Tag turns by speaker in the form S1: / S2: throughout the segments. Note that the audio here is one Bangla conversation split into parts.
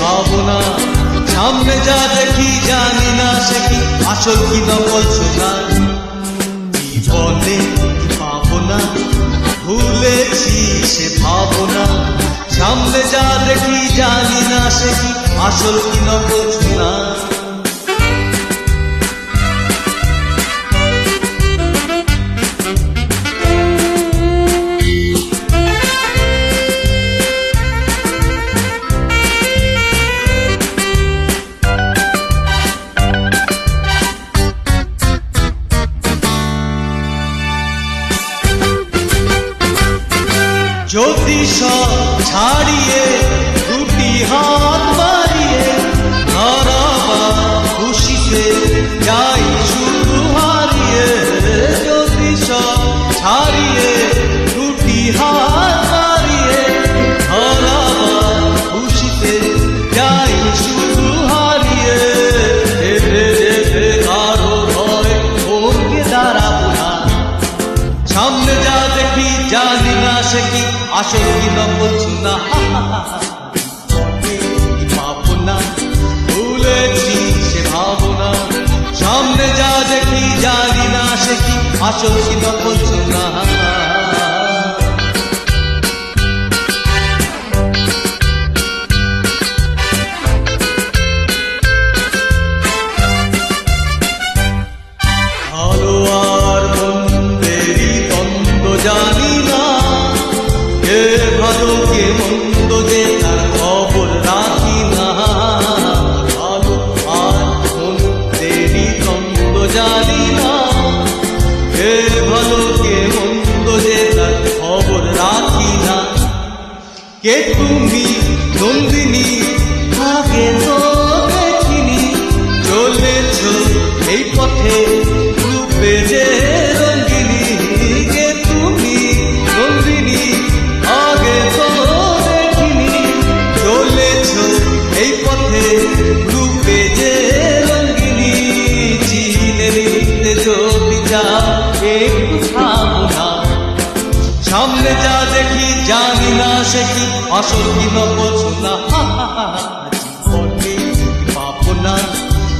S1: ভাবনা সামনে যা দেখি জানি না সে কি আসল কি নকল শোনা জীবনে ভাবনা ভুলেছি সে ভাবনা সামনে যা দেখি জানি না সে কি আসল কি নকল শোনা যদি সব ছাড়িয়ে দুটি হাত বাড়িয়ে হারাবা খুশিতে যাই শুধু হারিয়ে যদি সব ছাড়িয়ে দুটি হাত বাড়িয়ে হারাবা খুশিতে যাই শুধু হারিয়ে কারো ভয় ভঙ্গে দাঁড়াবো না সামনে যা দেখি জানি না সে কি আসল কি নকল শোনা ভাবনা ভুলেছি সে ভাবনা সামনে যা দেখি জানি না সে কি আসল কি নকল শোনা ভালো আর মন্দেরই দ্বন্দ্ব জানি না কে ভালো কে মন্দ যে তার খবর রাখি না ভালো আর মন্দেরই দ্বন্দ্ব জানি না কে ভালো কে মন্দ যে তার খবর রাখি না কে তুমি নন্দিনী আগে তো দেখিনি চলেছ এই পথে রূপে যে রঙ্গিনী কে তুমি নন্দিনী আগে তো দেখিনি চলেছ এই পথে রূপে যে রঙ্গিনী চিনে নিতে যদি যাও একটু থামো না সামনে যা দেখি জানি না সে কি আসল কি নকল শোনা ভাবনা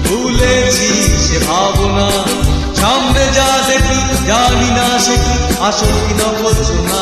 S1: ভুলেছি সে ভাবনা সামনে যা দেখি জানি না সে কি আসল কি নকল শোনা